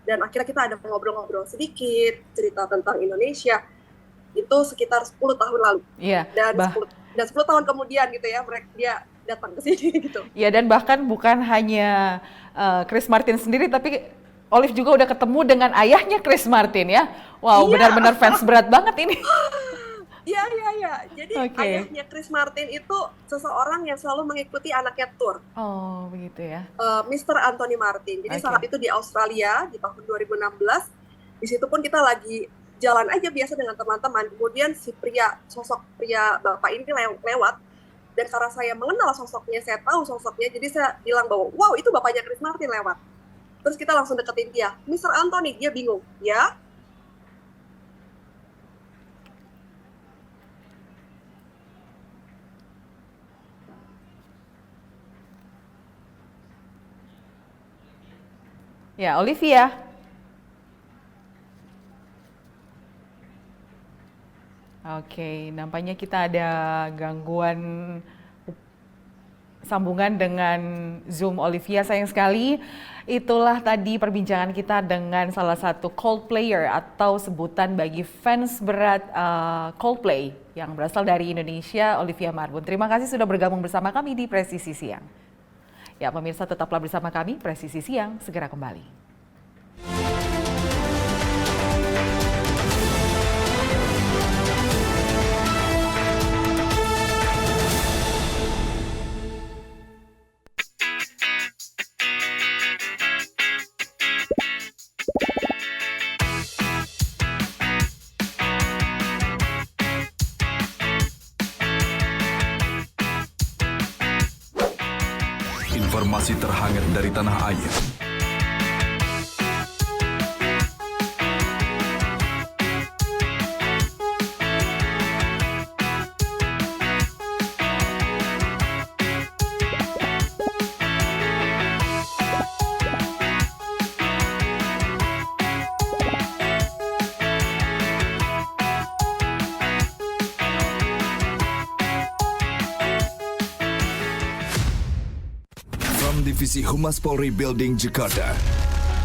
dan akhirnya kita ada ngobrol-ngobrol sedikit, cerita tentang Indonesia. Itu sekitar 10 tahun lalu. Dan 10 tahun kemudian gitu ya, dia datang ke sini gitu. Ya, dan bahkan bukan hanya Chris Martin sendiri, tapi Olive juga udah ketemu dengan ayahnya Chris Martin ya. Wow, benar-benar fans berat banget ini. Iya. Jadi ayahnya Chris Martin itu seseorang yang selalu mengikuti anaknya tour. Oh, begitu ya. Mr. Anthony Martin. Jadi saat itu di Australia di tahun 2016, di situ pun kita lagi jalan aja biasa dengan teman-teman. Kemudian sosok pria bapak ini lewat, dan karena saya mengenal sosoknya, saya tahu sosoknya, jadi saya bilang bahwa wow, itu bapaknya Chris Martin lewat. Terus kita langsung deketin dia, Mr. Anthony. Dia bingung, ya? Ya, Olivia. Oke, nampaknya kita ada gangguan sambungan dengan Zoom Olivia. Sayang sekali, itulah tadi perbincangan kita dengan salah satu Coldplayer atau sebutan bagi fans berat Coldplay yang berasal dari Indonesia, Olivia Marbun. Terima kasih sudah bergabung bersama kami di Presisi Siang. Ya, pemirsa tetaplah bersama kami, Presisi Siang segera kembali. Informasi terhangat dari tanah air. Divisi Humas Polri Building Jakarta.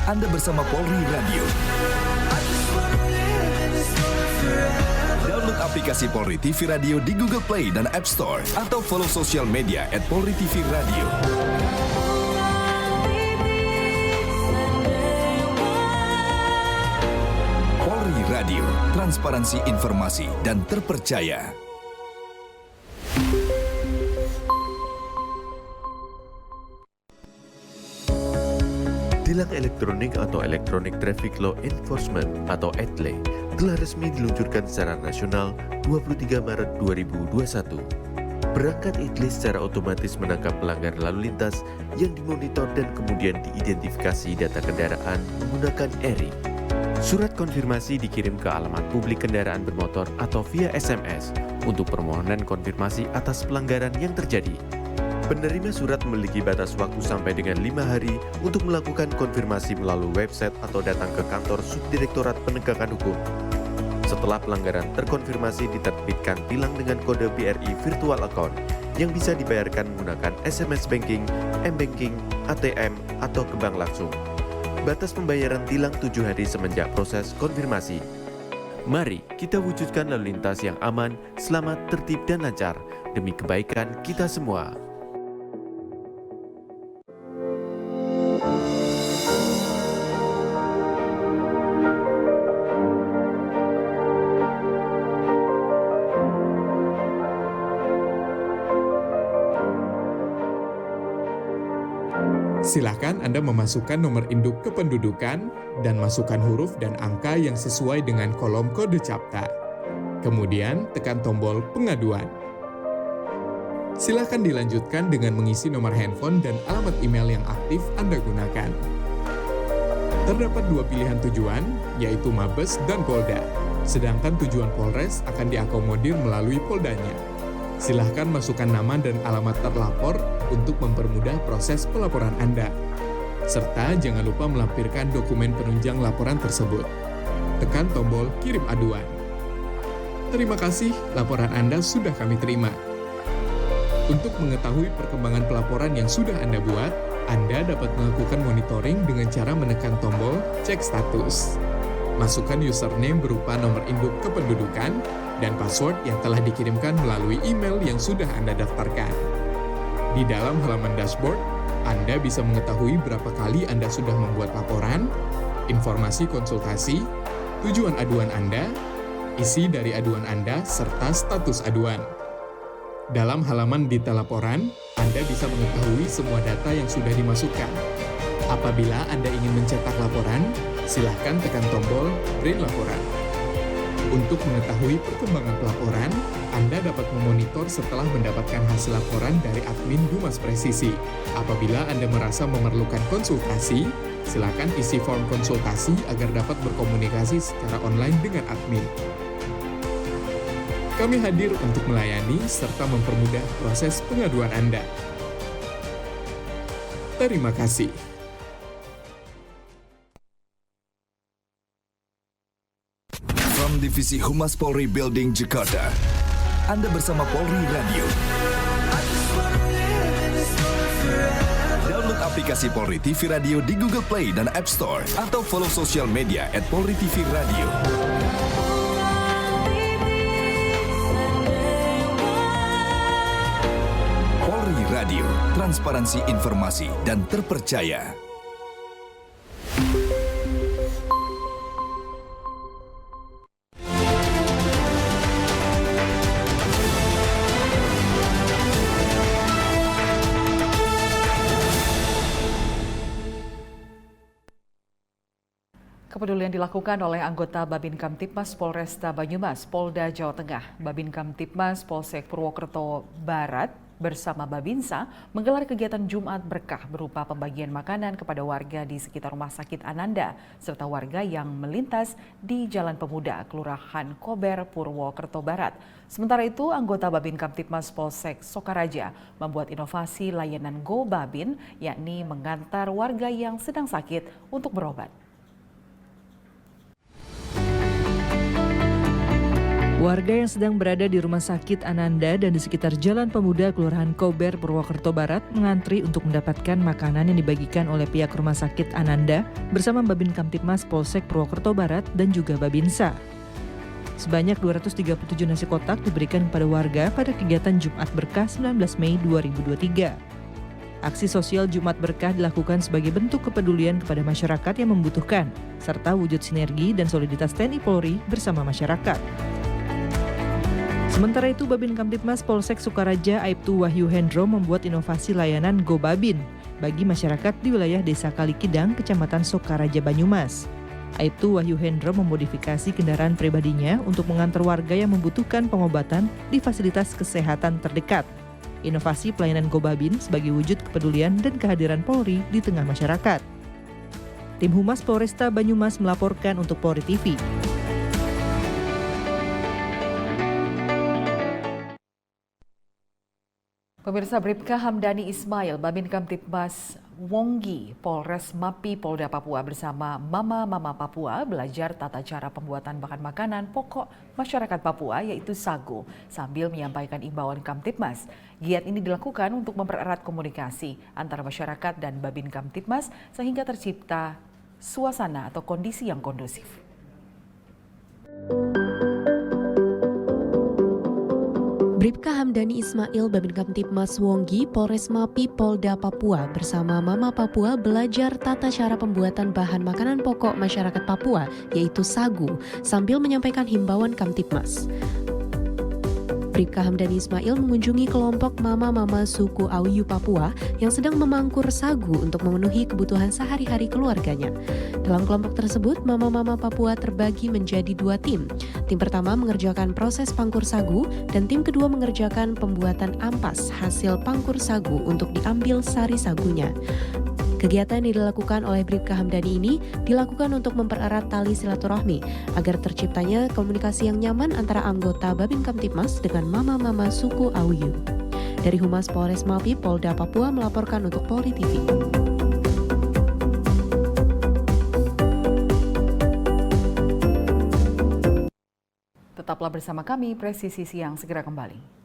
Anda bersama Polri Radio. Download aplikasi Polri TV Radio di Google Play dan App Store atau follow sosial media @PolriTVRadio. Polri Radio, transparansi informasi dan terpercaya. Tilang elektronik atau Electronic Traffic Law Enforcement atau ETLE telah resmi diluncurkan secara nasional 23 Maret 2021. Perangkat ETLE secara otomatis menangkap pelanggar lalu lintas yang dimonitor dan kemudian diidentifikasi data kendaraan menggunakan ERI. Surat konfirmasi dikirim ke alamat publik kendaraan bermotor atau via SMS untuk permohonan konfirmasi atas pelanggaran yang terjadi. Penerima surat memiliki batas waktu sampai dengan 5 hari untuk melakukan konfirmasi melalui website atau datang ke kantor Subdirektorat Penegakan Hukum. Setelah pelanggaran terkonfirmasi, diterbitkan tilang dengan kode BRI Virtual Account yang bisa dibayarkan menggunakan SMS Banking, M-Banking, ATM, atau ke bank langsung. Batas pembayaran tilang 7 hari semenjak proses konfirmasi. Mari kita wujudkan lalu lintas yang aman, selamat, tertib, dan lancar demi kebaikan kita semua. Silakan Anda memasukkan nomor induk kependudukan dan masukkan huruf dan angka yang sesuai dengan kolom kode CAPTA. Kemudian tekan tombol pengaduan. Silakan dilanjutkan dengan mengisi nomor handphone dan alamat email yang aktif Anda gunakan. Terdapat 2 pilihan tujuan, yaitu Mabes dan Polda. Sedangkan tujuan Polres akan diakomodir melalui Poldanya. Silahkan masukkan nama dan alamat terlapor untuk mempermudah proses pelaporan Anda. Serta jangan lupa melampirkan dokumen penunjang laporan tersebut. Tekan tombol kirim aduan. Terima kasih, laporan Anda sudah kami terima. Untuk mengetahui perkembangan pelaporan yang sudah Anda buat, Anda dapat melakukan monitoring dengan cara menekan tombol cek status. Masukkan username berupa nomor induk kependudukan dan password yang telah dikirimkan melalui email yang sudah Anda daftarkan. Di dalam halaman dashboard, Anda bisa mengetahui berapa kali Anda sudah membuat laporan, informasi konsultasi, tujuan aduan Anda, isi dari aduan Anda, serta status aduan. Dalam halaman detail laporan, Anda bisa mengetahui semua data yang sudah dimasukkan. Apabila Anda ingin mencetak laporan, silahkan tekan tombol print laporan. Untuk mengetahui perkembangan pelaporan, Anda dapat memonitor setelah mendapatkan hasil laporan dari admin Humas Presisi. Apabila Anda merasa memerlukan konsultasi, silakan isi form konsultasi agar dapat berkomunikasi secara online dengan admin. Kami hadir untuk melayani serta mempermudah proses pengaduan Anda. Terima kasih. From Divisi Humas Polri Building Jakarta, Anda bersama Polri Radio. aplikasi Polri TV Radio di Google Play dan App Store atau follow sosial media @PolriTVRadio. Polri Radio, transparansi informasi dan terpercaya. Kepedulian dilakukan oleh anggota Babin Kamtibmas Polresta Banyumas, Polda Jawa Tengah. Babin Kamtibmas Polsek Purwokerto Barat bersama Babinsa menggelar kegiatan Jumat Berkah berupa pembagian makanan kepada warga di sekitar Rumah Sakit Ananda serta warga yang melintas di Jalan Pemuda, Kelurahan Kober, Purwokerto Barat. Sementara itu, anggota Babin Kamtibmas Polsek Sokaraja membuat inovasi layanan Go Babin, yakni mengantar warga yang sedang sakit untuk berobat. Warga yang sedang berada di Rumah Sakit Ananda dan di sekitar Jalan Pemuda Kelurahan Kober, Purwokerto Barat mengantri untuk mendapatkan makanan yang dibagikan oleh pihak Rumah Sakit Ananda bersama Babin Kamtibmas Polsek Purwokerto Barat dan juga Babinsa. Sebanyak 237 nasi kotak diberikan kepada warga pada kegiatan Jumat Berkah 19 Mei 2023. Aksi sosial Jumat Berkah dilakukan sebagai bentuk kepedulian kepada masyarakat yang membutuhkan, serta wujud sinergi dan soliditas TNI Polri bersama masyarakat. Sementara itu, Babin Kamtibmas Polsek Sukaraja Aibtu Wahyu Hendro membuat inovasi layanan Go Babin bagi masyarakat di wilayah Desa Kalikidang, Kecamatan Sukaraja, Banyumas. Aibtu Wahyu Hendro memodifikasi kendaraan pribadinya untuk mengantar warga yang membutuhkan pengobatan di fasilitas kesehatan terdekat. Inovasi pelayanan Go Babin sebagai wujud kepedulian dan kehadiran Polri di tengah masyarakat. Tim Humas Polresta Banyumas melaporkan untuk Polri TV. Pemirsa, Bribka Hamdani Ismail, Babin Kamtibmas Wonggi, Polres Mapi, Polda Papua bersama Mama-Mama Papua belajar tata cara pembuatan bahan makanan pokok masyarakat Papua yaitu sagu sambil menyampaikan imbauan Kamtibmas. Giat ini dilakukan untuk mempererat komunikasi antara masyarakat dan Babin Kamtibmas sehingga tercipta suasana atau kondisi yang kondusif. Bribka Hamdani Ismail, Babin Kamtibmas Wonggi, Polres Mapi, Polda Papua bersama Mama Papua belajar tata cara pembuatan bahan makanan pokok masyarakat Papua yaitu sagu sambil menyampaikan himbauan Kamtibmas. Bribka Hamdani Ismail mengunjungi kelompok mama-mama suku Auyu Papua yang sedang memangkur sagu untuk memenuhi kebutuhan sehari-hari keluarganya. Dalam kelompok tersebut, mama-mama Papua terbagi menjadi 2 tim. Tim pertama mengerjakan proses pangkur sagu dan tim kedua mengerjakan pembuatan ampas hasil pangkur sagu untuk diambil sari sagunya. Kegiatan yang dilakukan oleh Bribka Hamdani ini dilakukan untuk mempererat tali silaturahmi agar terciptanya komunikasi yang nyaman antara anggota Babin Kamtibmas dengan mama-mama suku Auyu. Dari Humas Polres Mapi, Polda Papua melaporkan untuk Polri TV. Tetaplah bersama kami, Presisi Siang segera kembali.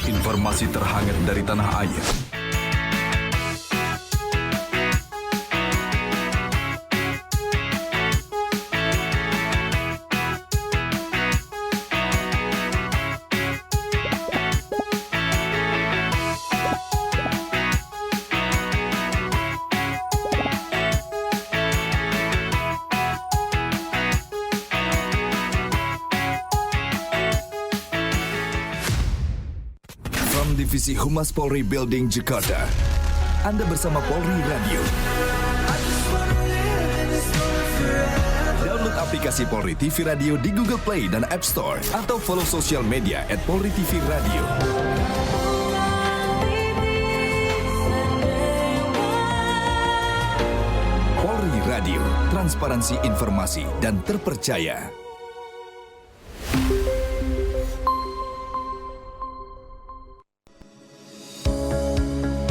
Informasi terhangat dari tanah air. Divisi Humas Polri Building Jakarta. Anda bersama Polri Radio. Download aplikasi Polri TV Radio di Google Play dan App Store atau follow sosial media @PolriTVRadio. Polri Radio. Radio, transparansi informasi dan terpercaya.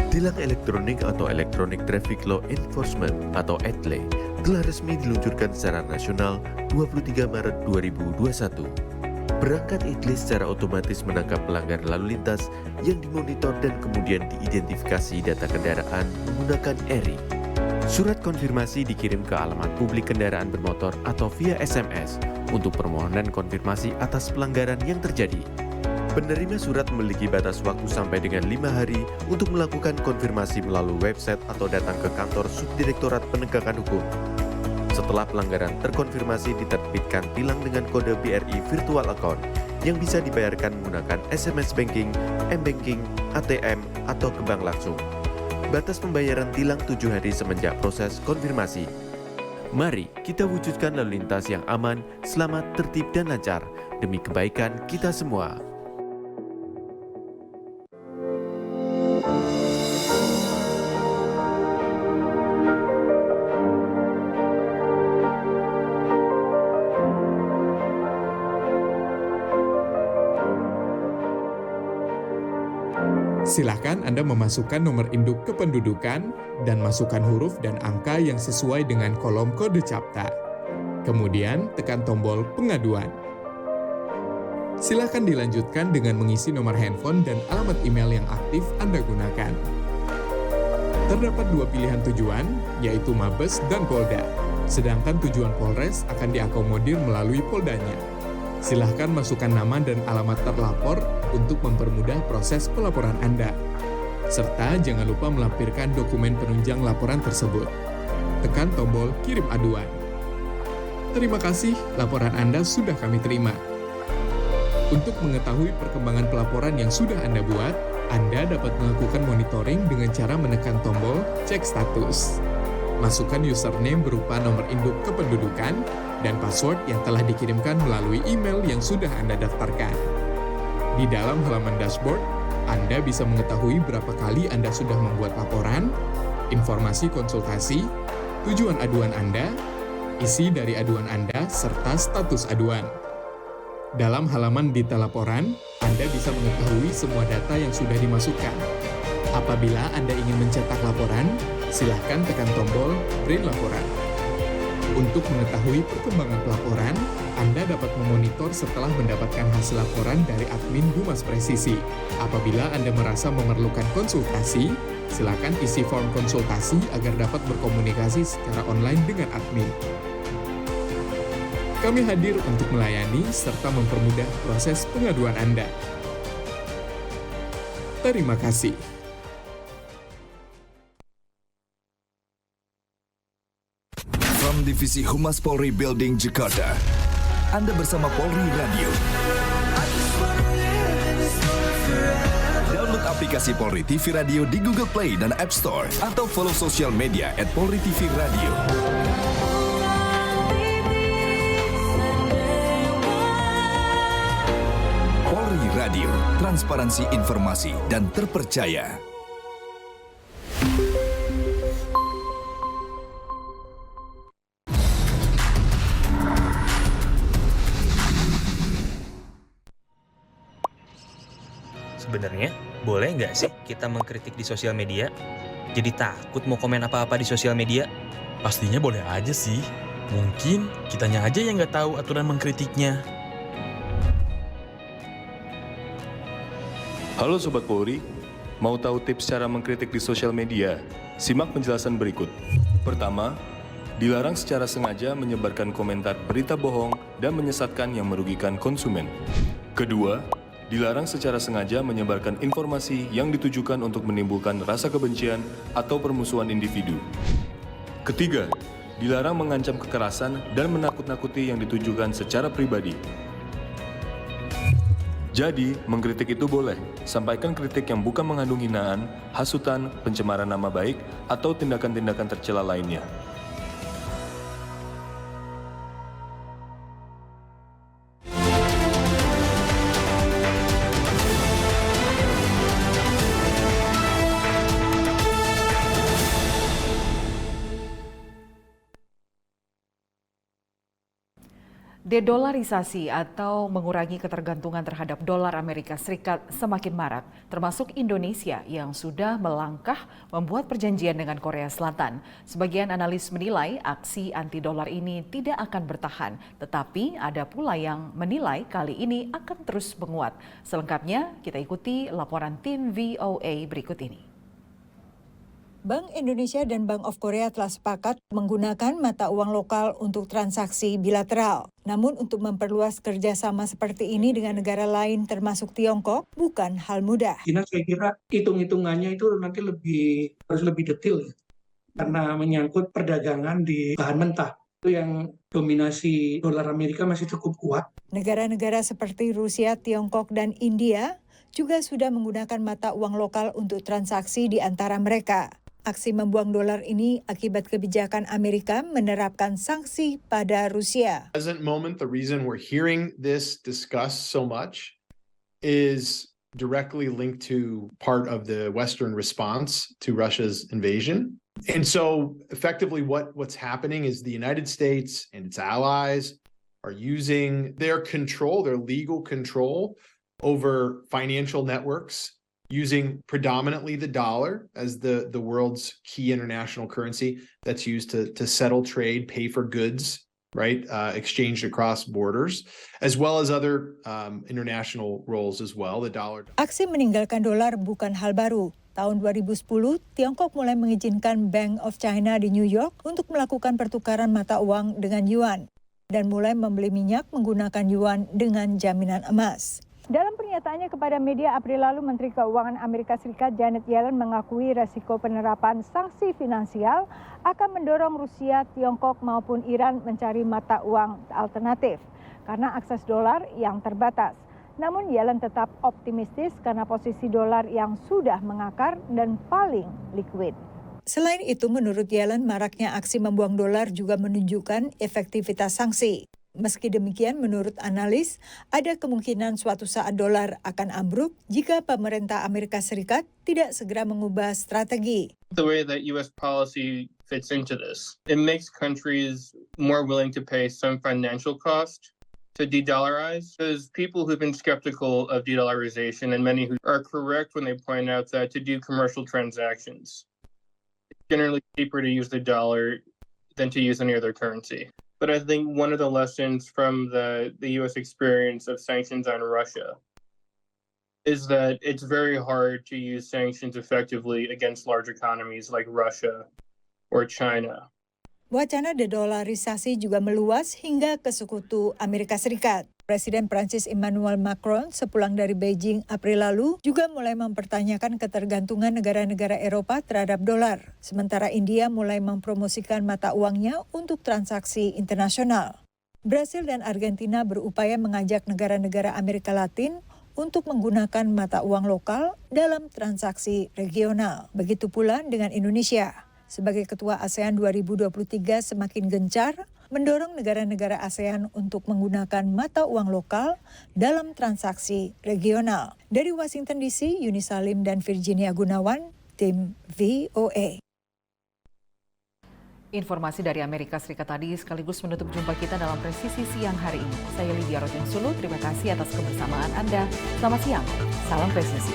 Tilang elektronik atau Electronic Traffic Law Enforcement atau ETLE telah resmi diluncurkan secara nasional 23 Maret 2021. Perangkat ETLE secara otomatis menangkap pelanggar lalu lintas yang dimonitor dan kemudian diidentifikasi data kendaraan menggunakan ERI. Surat konfirmasi dikirim ke alamat publik kendaraan bermotor atau via SMS untuk permohonan konfirmasi atas pelanggaran yang terjadi. Penerima surat memiliki batas waktu sampai dengan 5 hari untuk melakukan konfirmasi melalui website atau datang ke kantor Subdirektorat Penegakan Hukum. Setelah pelanggaran terkonfirmasi, diterbitkan tilang dengan kode BRI Virtual Account yang bisa dibayarkan menggunakan SMS Banking, M-Banking, ATM, atau ke bank langsung. Batas pembayaran tilang 7 hari semenjak proses konfirmasi. Mari kita wujudkan lalu lintas yang aman, selamat, tertib, dan lancar demi kebaikan kita semua. Silakan Anda memasukkan nomor induk kependudukan dan masukkan huruf dan angka yang sesuai dengan kolom kode CAPTA. Kemudian tekan tombol pengaduan. Silakan dilanjutkan dengan mengisi nomor handphone dan alamat email yang aktif Anda gunakan. Terdapat 2 pilihan tujuan, yaitu Mabes dan Polda. Sedangkan tujuan Polres akan diakomodir melalui Poldanya. Silahkan masukkan nama dan alamat terlapor untuk mempermudah proses pelaporan Anda. Serta jangan lupa melampirkan dokumen penunjang laporan tersebut. Tekan tombol kirim aduan. Terima kasih, laporan Anda sudah kami terima. Untuk mengetahui perkembangan pelaporan yang sudah Anda buat, Anda dapat melakukan monitoring dengan cara menekan tombol cek status. Masukkan username berupa nomor induk kependudukan dan password yang telah dikirimkan melalui email yang sudah Anda daftarkan. Di dalam halaman dashboard, Anda bisa mengetahui berapa kali Anda sudah membuat laporan, informasi konsultasi, tujuan aduan Anda, isi dari aduan Anda, serta status aduan. Dalam halaman detail laporan, Anda bisa mengetahui semua data yang sudah dimasukkan. Apabila Anda ingin mencetak laporan, silakan tekan tombol print laporan. Untuk mengetahui perkembangan pelaporan, Anda dapat memonitor setelah mendapatkan hasil laporan dari admin Humas Presisi. Apabila Anda merasa memerlukan konsultasi, silakan isi form konsultasi agar dapat berkomunikasi secara online dengan admin. Kami hadir untuk melayani serta mempermudah proses pengaduan Anda. Terima kasih. From Divisi Humas Polri Building Jakarta, Anda bersama Polri Radio. Download aplikasi Polri TV Radio di Google Play dan App Store atau follow sosial media @Polri TV Radio. Polri Radio, transparansi informasi dan terpercaya. Sebenarnya, boleh nggak sih kita mengkritik di sosial media? Jadi takut mau komen apa-apa di sosial media? Pastinya boleh aja sih. Mungkin kitanya aja yang nggak tahu aturan mengkritiknya. Halo Sobat Polri, mau tahu tips cara mengkritik di sosial media? Simak penjelasan berikut. Pertama, dilarang secara sengaja menyebarkan komentar berita bohong dan menyesatkan yang merugikan konsumen. Kedua, dilarang secara sengaja menyebarkan informasi yang ditujukan untuk menimbulkan rasa kebencian atau permusuhan individu. Ketiga, dilarang mengancam kekerasan dan menakut-nakuti yang ditujukan secara pribadi. Jadi, mengkritik itu boleh, sampaikan kritik yang bukan mengandung hinaan, hasutan, pencemaran nama baik, atau tindakan-tindakan tercela lainnya. Dedolarisasi atau mengurangi ketergantungan terhadap dolar Amerika Serikat semakin marak, termasuk Indonesia yang sudah melangkah membuat perjanjian dengan Korea Selatan. Sebagian analis menilai aksi anti dolar ini tidak akan bertahan, tetapi ada pula yang menilai kali ini akan terus menguat. Selengkapnya kita ikuti laporan tim VOA berikut ini. Bank Indonesia dan Bank of Korea telah sepakat menggunakan mata uang lokal untuk transaksi bilateral. Namun untuk memperluas kerjasama seperti ini dengan negara lain termasuk Tiongkok bukan hal mudah. China saya kira hitung-hitungannya itu nanti harus lebih detail ya. Karena menyangkut perdagangan di bahan mentah. Itu yang dominasi dolar Amerika masih cukup kuat. Negara-negara seperti Rusia, Tiongkok, dan India juga sudah menggunakan mata uang lokal untuk transaksi di antara mereka. Aksi membuang dolar ini akibat kebijakan Amerika menerapkan sanksi pada Rusia. Present moment, the reason we're hearing this discussed so much is directly linked to part of the Western response to Russia's invasion. And so effectively what's happening is the United States and its allies are using their control, their legal control over financial networks, using predominantly the dollar as the world's key international currency that's used to settle trade, pay for goods, right, exchanged across borders, as well as other international roles as well. The dollar. Aksi meninggalkan dolar bukan hal baru. Tahun 2010, Tiongkok mulai mengizinkan Bank of China di New York untuk melakukan pertukaran mata uang dengan yuan dan mulai membeli minyak menggunakan yuan dengan jaminan emas. Dalam pernyataannya kepada media April lalu, Menteri Keuangan Amerika Serikat Janet Yellen mengakui resiko penerapan sanksi finansial akan mendorong Rusia, Tiongkok maupun Iran mencari mata uang alternatif karena akses dolar yang terbatas. Namun Yellen tetap optimistis karena posisi dolar yang sudah mengakar dan paling liquid. Selain itu, menurut Yellen, maraknya aksi membuang dolar juga menunjukkan efektivitas sanksi. Meski demikian, menurut analis, ada kemungkinan suatu saat dolar akan ambruk jika pemerintah Amerika Serikat tidak segera mengubah strategi. The way that U.S. policy fits into this, it makes countries more willing to pay some financial cost to de-dollarize. There's people who've been skeptical of de-dollarization and many who are correct when they point out that to do commercial transactions, it's generally cheaper to use the dollar than to use any other currency. But I think one of the lessons from the U.S. experience of sanctions on Russia is that it's very hard to use sanctions effectively against large economies like Russia or China. Wacana dedolarisasi juga meluas hingga ke sekutu Amerika Serikat. Presiden Prancis Emmanuel Macron sepulang dari Beijing April lalu juga mulai mempertanyakan ketergantungan negara-negara Eropa terhadap dolar. Sementara India mulai mempromosikan mata uangnya untuk transaksi internasional. Brasil dan Argentina berupaya mengajak negara-negara Amerika Latin untuk menggunakan mata uang lokal dalam transaksi regional. Begitu pula dengan Indonesia. Sebagai Ketua ASEAN 2023 semakin gencar mendorong negara-negara ASEAN untuk menggunakan mata uang lokal dalam transaksi regional. Dari Washington DC, Yuni Salim dan Virginia Gunawan, tim VOA. Informasi dari Amerika Serikat tadi sekaligus menutup jumpa kita dalam Presisi Siang hari ini. Saya Lydia Rotinsulu, terima kasih atas kebersamaan Anda. Selamat siang, salam presisi.